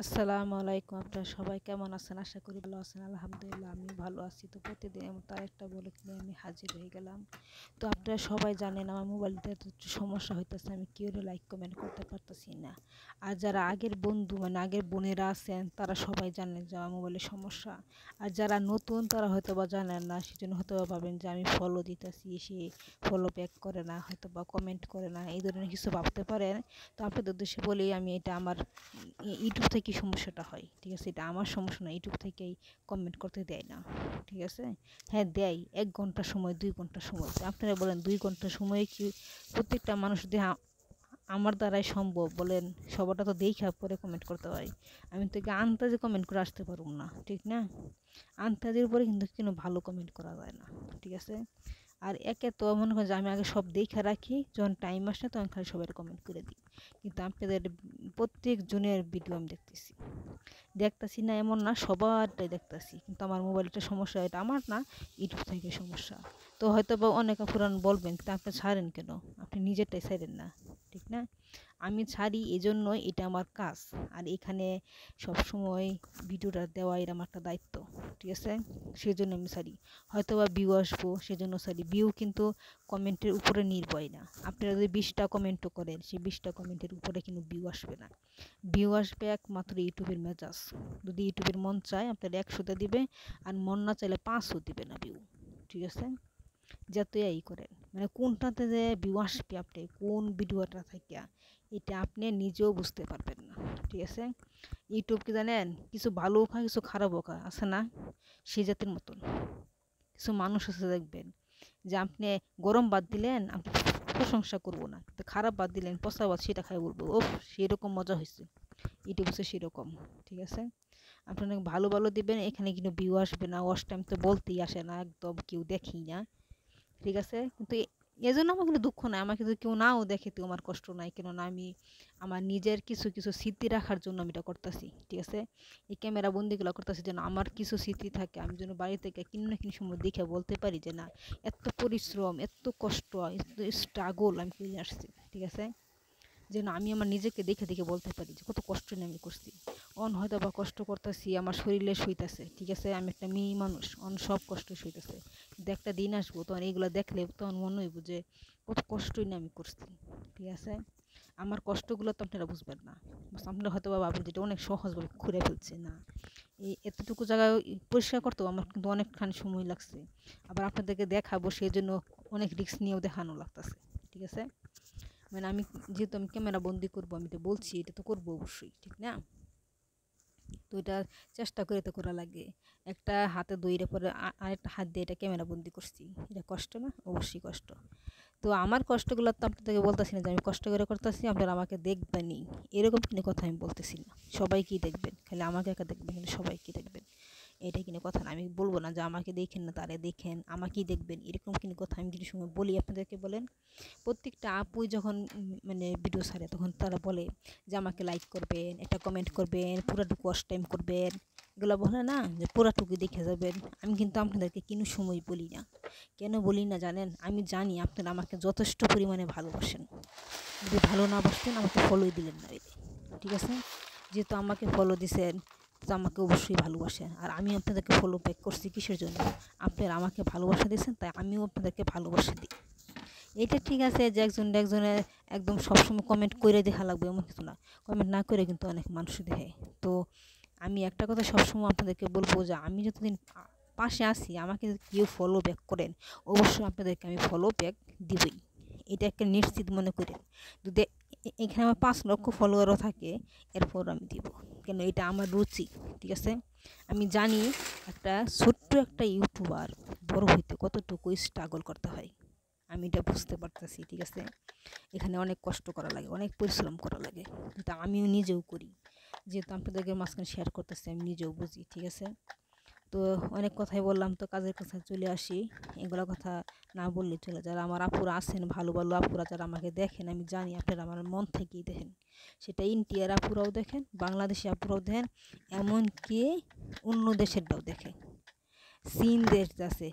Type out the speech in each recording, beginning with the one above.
আসসালামু আলাইকুম। আপনারা সবাই কেমন আছেন? আশা করি ভালো আছেন। আলহামদুলিল্লাহ আমি ভালো আছি। তো প্রতিদিনের মতো আরেকটা ব্লগ নিয়ে আমি হাজির হয়ে গেলাম। তো আপনারা সবাই জানেন আমার মোবাইলটা একটু সমস্যা হইতেছে, আমি কেউ লাইক কমেন্ট করতে পারতেছি না। আর যারা আগের বন্ধু মানে আগের বোনেরা আছেন তারা সবাই জানেন যে আমার মোবাইলের সমস্যা। আর যারা নতুন তারা হয়তো বা জানেন না, সেজন্য হয়তো বা ভাবেন যে আমি ফলো দিতেছি, সে ফলো ব্যাক করে না, হয়তো বা কমেন্ট করে না, এই ধরনের কিছু ভাবতে পারেন। তো আপনাদের উদ্দেশ্যে বলি, আমি এটা আমার ইউটিউব থেকে সমস্যাটা হয়, ঠিক আছে? এটা আমার সমস্যা না, ইউটিউব থেকেই কমেন্ট করতে দেয় না, ঠিক আছে? হ্যাঁ দেয় 1 ঘন্টা সময়, 2 ঘন্টা সময়। আপনারা বলেন 2 ঘন্টা সময়ে কি প্রত্যেকটা মানুষ দেহা আমার দ্বারাই সম্ভব? বলেন, সবারটা তো দেখা পরে কমেন্ট করতে হয়। আমি তো আন্তাজে কমেন্ট করে আসতে পারবো না, ঠিক না? আন্তাজের উপরে কিন্তু কোনো ভালো কমেন্ট করা যায় না, ঠিক আছে? আর একে তো মনে করেন যে আমি আগে সব দেখে রাখি, যখন টাইম আসে তখন খালি সবাই কমেন্ট করে দিই। কিন্তু আপনাদের প্রত্যেক জনের ভিডিও আমি দেখতেছি না এমন না, সবারটাই দেখতেছি। কিন্তু আমার মোবাইলটা সমস্যা, এটা আমার না, ইউটিউব থেকে সমস্যা। তো হয়তো বা অনেক পুরান বলবেন, কিন্তু আপনি ছাড়েন কেন? আপনি নিজেরটাই ছাড়েন না, ঠিক না? আমি ছাড়ি এজন্যই, এটা আমার কাজ। আর এখানে সবসময় ভিডিওটা দেওয়া এটা আমার একটা দায়িত্ব, ঠিক আছে? সেজন্য আমি ছাড়ি। হয়তো বা ভিউ আসবো সেজন্য ছাড়ি। ভিউ কিন্তু কমেন্টের উপরে নির্ভয় না। আপনারা যদি 20টা কমেন্টও করেন, সেই 20টা কমেন্টের উপরে কিন্তু ভিউ আসবে না। ভিউ আসবে একমাত্র ইউটিউবের মেজাজ। যদি ইউটিউবের মন চায় আপনার 100তে দিবে, আর মন না চাইলে 5ও দিবে না ভিউ, ঠিক আছে? যতই করেন, মানে কোনটাতে যে ভিউ আসবে, আপনি কোন ভিডিওটা থেকে, এটা আপনি নিজেও বুঝতে পারবেন না, ঠিক আছে? ইউটিউব কি জানেন, কিছু ভালো খায় কিছু খারাপও খায়, আছে না? সেই জাতের মতন কিছু মানুষ আছে, দেখবেন যে আপনি গরম ভাত দিলেন, আপনি প্রশংসা করবো না, তো খারাপ ভাত দিলেন পচা ভাত, সেটা খাই বলবো ও সেরকম মজা হয়েছে। ইউটিউব হচ্ছে সেরকম, ঠিক আছে? আপনি অনেক ভালো ভালো দিবেন, এখানে কিন্তু ভিউ আসবে না, ওয়াচ টাইম তো বলতেই আসে না, একদম কেউ দেখেই না, ঠিক আছে? কিন্তু এজন্য আমার কিন্তু দুঃখ নাই, আমাকে যদি কেউ নাও দেখে তো আমার কষ্ট নাই, কেননা আমি আমার নিজের কিছু কিছু স্মৃতি রাখার জন্য আমি এটা করতেছি, ঠিক আছে? এই ক্যামেরা বন্দিগুলো করতেছি যেন আমার কিছু স্মৃতি থাকে, আমি যেন বাড়ি থেকে কিন না কিন সময় দেখে বলতে পারি যে না, এত পরিশ্রম, এত কষ্ট, এত স্ট্রাগল আমি করে আসছি, ঠিক আছে? যেন আমি আমার নিজেকে দেখে দেখে বলতে পারি যে কত কষ্ট নিয়ে আমি করছি। অন হয়তো বা কষ্ট করতেছি, আমার শরীরে সইতেছে, ঠিক আছে? আমি একটা মেয়ে মানুষ, অন সব কষ্ট সইতেছে। কিন্তু একটা দিন আসবো তখন এইগুলো দেখলে তখন মনে হইব যে কত কষ্টই না আমি করছি, ঠিক আছে? আমার কষ্টগুলো তো আপনারা বুঝবেন না। আপনারা হয়তো বা ভাবেন যেটা অনেক সহজভাবে ঘুরে ফেলছে, না, এই এতটুকু জায়গায় পরিষ্কার করতেও আমার কিন্তু অনেকখানি সময় লাগছে। আবার আপনাদেরকে দেখাবো সেই জন্য অনেক রিস্ক নিয়েও দেখানো লাগতেছে, ঠিক আছে? মানে আমি যেহেতু আমি ক্যামেরা বন্দি করবো, আমি তো বলছি এটা তো করবো অবশ্যই, ঠিক না? তো এটা চেষ্টা করে তো করা লাগে। একটা হাতে দইরে পরে আরেকটা হাত দিয়ে এটা ক্যামেরা বন্দি করছি, এটা কষ্ট না? অবশ্যই কষ্ট। তো আমার কষ্টগুলো তো আপনাদেরকে বলতেছি না যে আমি কষ্ট করে করতেছি আপনারা আমাকে দেখবেনই, এরকম কোনো কথা আমি বলতেছি না। সবাইকেই দেখবেন, খালি আমাকে একা দেখবেন, কিন্তু সবাইকেই দেখবেন, এটা কিন্তু কথা না। আমি বলবো না যে আমাকে দেখেন না তারে দেখেন, আমাকেই দেখবেন, এরকম কিন্তু কথা আমি কিছু সময় বলি আপনাদেরকে। বলেন, প্রত্যেকটা আপুই যখন মানে ভিডিও ছাড়ে তখন তারা বলে যে আমাকে লাইক করবেন, একটা কমেন্ট করবেন, পুরাটুকু ওয়াচ টাইম করবেন, এগুলো বলে না যে পুরাটুকু দেখে যাবেন। আমি কিন্তু আপনাদেরকে কোনো সময় বলি না। কেন বলি না জানেন? আমি জানি আপনারা আমাকে যথেষ্ট পরিমাণে ভালোবাসেন। যদি ভালো না বাসতেন আমাকে ফলোই দিলেন না, ঠিক আছে? যেহেতু আমাকে ফলো দিছেন, তো আমাকে অবশ্যই ভালোবাসেন। আর আমি আপনাদেরকে ফলো ব্যাক করছি কিসের জন্য? আপনারা আমাকে ভালোবাসা দিয়েছেন, তাই আমিও আপনাদেরকে ভালোবাসা দিই। এটা ঠিক আছে যে একজনের একদম সবসময় কমেন্ট করে দেখা লাগবে এমন কিছু না। কমেন্ট না করে কিন্তু অনেক মানুষ দেখে। তো আমি একটা কথা সবসময় আপনাদেরকে বলবো যে আমি যতদিন পাশে আছি, আমাকে যদি কেউ ফলো ব্যাক করেন, অবশ্যই আপনাদেরকে আমি ফলো ব্যাক দিবই। এটা একটা নিশ্চিত মনে করেন। যদি এখানে আমার 5 লক্ষ ফলোয়ারও থাকে, এরপর আমি দিব, কেন এটা আমার রুচি, ঠিক আছে? আমি জানি একটা ছোট্ট একটা ইউটিউবার বড় হইতে কতটুকু স্ট্রাগল করতে হয়, আমি এটা বুঝতে পারতেছি, ঠিক আছে? এখানে অনেক কষ্ট করা লাগে, অনেক পরিশ্রম করা লাগে, কিন্তু আমিও নিজেও করি। যেহেতু আপনাদেরকে মাঝখানে শেয়ার করতেছি, আমি নিজেও বুঝি, ঠিক আছে? তো অনেক কথাই বললাম, তো কাজের কথা চলে আসি। এগুলো কথা না বললে চলে, যারা আমার আপুরা আছেন, ভালো ভালো আপুরা যারা আমাকে দেখেন, আমি জানি আপনারা আমার মন থেকেই দেখেন। সেটা ইন্ডিয়ার আপুরাও দেখেন, বাংলাদেশি আপুরাও দেখেন, এমনকি অন্য দেশেরটাও দেখে। চীন দেশ আছে,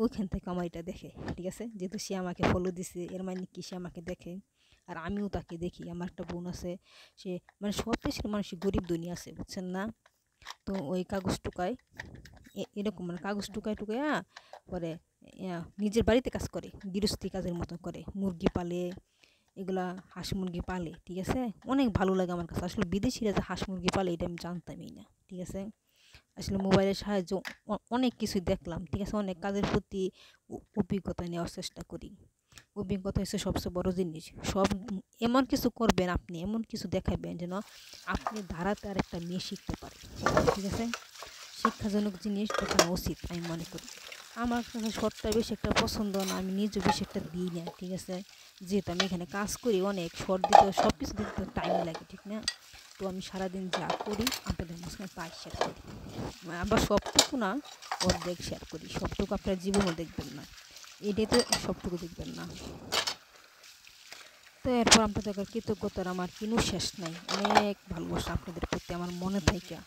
ওইখান থেকে আমার এটা দেখে, ঠিক আছে? যেহেতু সে আমাকে ফলো দিছে, এর মানে কি সে আমাকে দেখে। আর আমিও তাকে দেখি। আমার একটা বোন আছে, সে মানে সব দেশের মানুষই গরিব দুনিয়া আছে, বুঝছেন না? তো ওই কাগজ টুকায় এরকম মানে কাগজ টুকায় টুকায়া পরে নিজের বাড়িতে কাজ করে, গৃহস্থী কাজের মতো করে, মুরগি পালে, এগুলা হাঁস মুরগি পালে, ঠিক আছে? অনেক ভালো লাগে আমার কাছে। আসলে বিদেশিরা যে হাঁস মুরগি পালে এটা আমি জানতামই না, ঠিক আছে? আসলে মোবাইলের সাহায্য অনেক কিছুই দেখলাম, ঠিক আছে? অনেক কাজের প্রতি অভিজ্ঞতা নেওয়ার চেষ্টা করি। অভিজ্ঞতা হচ্ছে সবচেয়ে বড় জিনিস। সব এমন কিছু করবেন, আপনি এমন কিছু দেখাবেন যেন আপনি ধারাতে আরেকটা মেয়ে শিখতে পারে, ঠিক আছে? শিক্ষাজনক জিনিস দেখানো উচিত আমি মনে করি। আমার কাছে শর্টটা বেশি একটা পছন্দ না, আমি নিজে বেশি একটা দিই না, ঠিক আছে? যেহেতু আমি এখানে কাজ করি, অনেক শর্ট দিতে সব কিছু দিতে টাইম লাগে, ঠিক না? তো আমি সারাদিন যা করি আপনাদের মাঝখানে তাই শেয়ার করি। আবার সবটুকু না, অর্ধেক শেয়ার করি। সবটুকু আপনার জীবনও দেখবেন না, এটাই তো সবটুকু দেখবেন না। তো এরপর আপনাদের কৃতজ্ঞতার আমার কিনু শেষ নাই, অনেক ভালোবাসা আপনাদের প্রতি আমার মনে থাকে।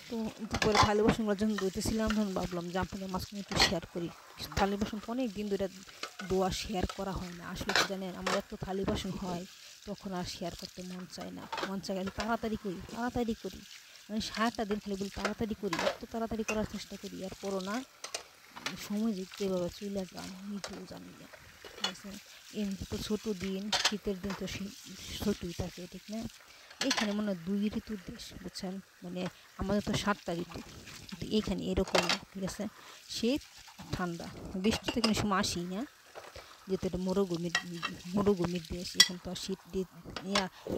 তো দুপুরে থালি বাসনগুলো যখন ধুইতেছিলাম তখন ভাবলাম যে আপনাদের মাঝখানে একটু শেয়ার করি। থালি বাসন অনেক দিন ধরে ধোয়া শেয়ার করা হয় না। আসলে কি জানেন, আমার এত থালি বাসন হয় তখন আর শেয়ার করতে মন চায় না। মন চায় আমি তাড়াতাড়ি করি, তাড়াতাড়ি করি, মানে সারাটা দিন খালি বলি তাড়াতাড়ি করি, এত তাড়াতাড়ি করার চেষ্টা করি, এরপরও না সময় যে কীভাবে চলে যান নিজেও জানি না, ঠিক আছে? এমনি তো ছোটো দিন, শীতের দিন তো ছোটোই থাকে, ঠিক না? এখানে মনে হয় 2 ঋতুর দেশ, বুঝছেন? মানে আমাদের তো 7টা ঋতু, কিন্তু এখানে এরকম না, ঠিক আছে? শীত, ঠান্ডা, বৃষ্টি তো কোনো সময় আসেই না, যেহেতু এটা মরুভূমির দেশ। এখানে তো আর শীত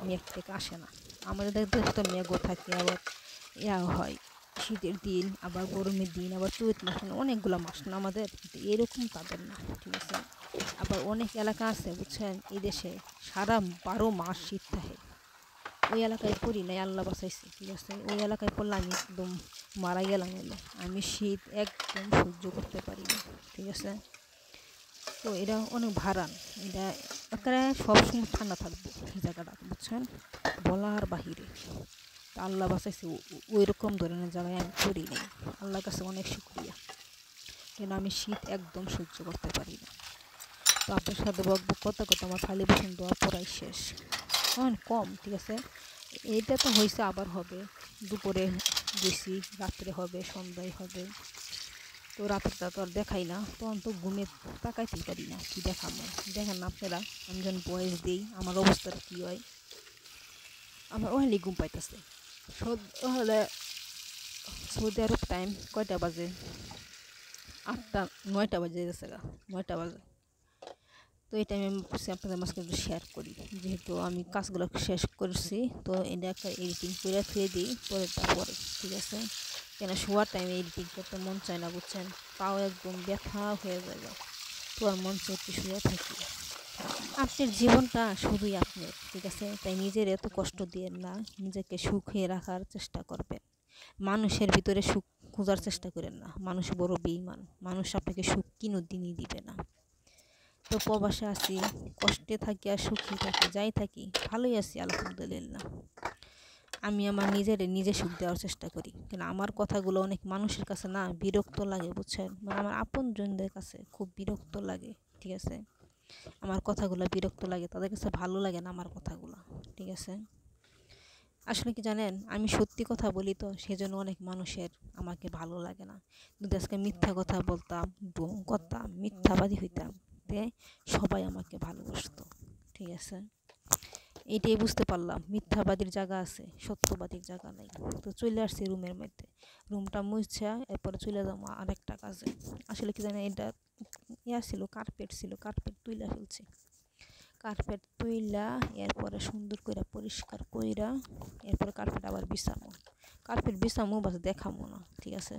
মেঘ টেক আসে না। আমাদের দেশে তো মেঘও থাকে, আবার হয় শীতের দিন, আবার গরমের দিন, আবার চৈত মাস, মানে অনেকগুলো মাস না আমাদের, কিন্তু এরকম তাদের না, ঠিক আছে? আবার অনেক এলাকা আছে, বুঝছেন, এই দেশে সারা 12 মাস শীত থাকে। ওই এলাকায় পড়ি নাই, আল্লাহ বাঁচাইছে, ঠিক আছে? ওই এলাকায় পড়লে আমি একদম মারা গেলাম হলে। আমি শীত একদম সহ্য করতে পারি না, ঠিক আছে? তো এটা অনেক ভারান, এটা একেবারে সবসময় ঠান্ডা থাকবে এই জায়গাটা, বুঝছেন? বলার বাহিরে। তা আল্লাহ বাঁচাইছে, ওই রকম ধরনের জায়গায় আমি পড়ি নাই। আল্লাহর কাছে অনেক শুকরিয়া, কেন আমি শীত একদম সহ্য করতে পারি না। তো আপনার সাথে বকবক কথা কথা আমার থালি বাসন দেওয়া পড়াই শেষ, কম, ঠিক আছে? এইটা তো হয়েছে, আবার হবে। দুপুরে গেছি, রাত্রে হবে, সন্ধ্যায় হবে। তো রাতেরটা তো আর দেখাই না, তখন তো ঘুমে তাকাইতেই পারি না, কি দেখাবো? দেখেন না আপনারা, আমি যখন বয়স দিই আমার অবস্থাটা কী হয়। আমার ওখানে ঘুম পাইতেছে হলে সৌদি আরব টাইম কয়টা বাজে? 8টা 9টা বাজে গেছে গা, 9টা বাজে। তো এই টাইমে আমি আপনাদের মাঝখানে একটু শেয়ার করি, যেহেতু আমি কাজগুলো শেষ করছি। তো এটা একটা এডিটিং করে থুয়ে দিই পরেরটা পরে, ঠিক আছে? কেন শোয়ার টাইমে এডিটিং করতে মন চায় না, বুঝছেন? পাও একদম ব্যথা হয়ে যাবে, তো আর মন চায় একটু শুয়ে থাকি। আপনার জীবনটা শুধুই আপনার, ঠিক আছে? তাই নিজের এত কষ্ট দিয়েন না, নিজেকে সুখে রাখার চেষ্টা করবেন। মানুষের ভিতরে সুখ খোঁজার চেষ্টা করেন না, মানুষ বড় বেঈমান। মানুষ আপনাকে সুখ দিনই দিবে না। তো প্রবাসে আছি, কষ্টে থাকি আর সুখে থাকি, যাই থাকি, ভালোই আছি আলহামদুলিল্লাহ। আমি আমার নিজে সুখ দেওয়ার চেষ্টা করি, কিন্তু আমার কথাগুলো অনেক মানুষের কাছে না বিরক্ত লাগে, বুঝছেন? মানে আমার আপনজনদের কাছে খুব বিরক্ত লাগে, ঠিক আছে? আমার কথাগুলো বিরক্ত লাগে, তাদের কাছে ভালো লাগে না আমার কথাগুলো, ঠিক আছে? আসলে কি জানেন, আমি সত্যি কথা বলি, তো সেজন্য অনেক মানুষের আমাকে ভালো লাগে না। যদি আজকে মিথ্যা কথা বলতাম, ঢং করতাম, মিথ্যাবাদী হইতাম, তে সবাই আমাকে ভালোবাসতো, ঠিক আছে? এটাই বুঝতে পারলাম, মিথ্যাবাদীর জায়গা আছে, সত্যবাদীর জায়গা নাই। তো চলে আসছি রুমের মধ্যে, রুমটা মুছা এরপরে চলে যাবো আরেকটা কাজে। আসলে কি জানেন, এটা ছিল কার্পেট, ছিল কার্পেট তুইলা ফেলছি। কার্পেট তুইলা এরপরে সুন্দর করে পরিষ্কার কইরা এরপরে কার্পেট আবার বিছামো। কার্পেট বিছামো বাস দেখামো না, ঠিক আছে?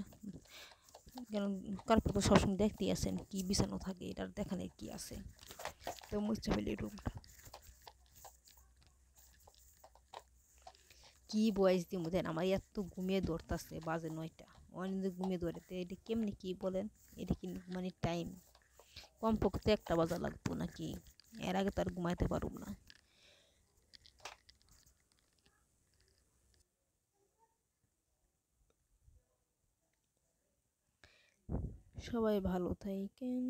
কারণ কার্পেট তো সবসময় দেখতেই আছেন কি বিছানো থাকে, এটার দেখানোর কি আছে? তো মুছে ফেলি রুমটা। কি বয়স দিমু দেন, আমার এত ঘুমিয়ে ধরতাছে, বাজে 9টা, অনেক ঘুমিয়ে ধরে। তো এটা কেমনি কি বলেন? এটা কি মানে টাইম? কমপক্ষে 1টা বাজা লাগবো নাকি? এর আগে তো আর ঘুমাইতে পারব না। সবাই ভালো থাকেন।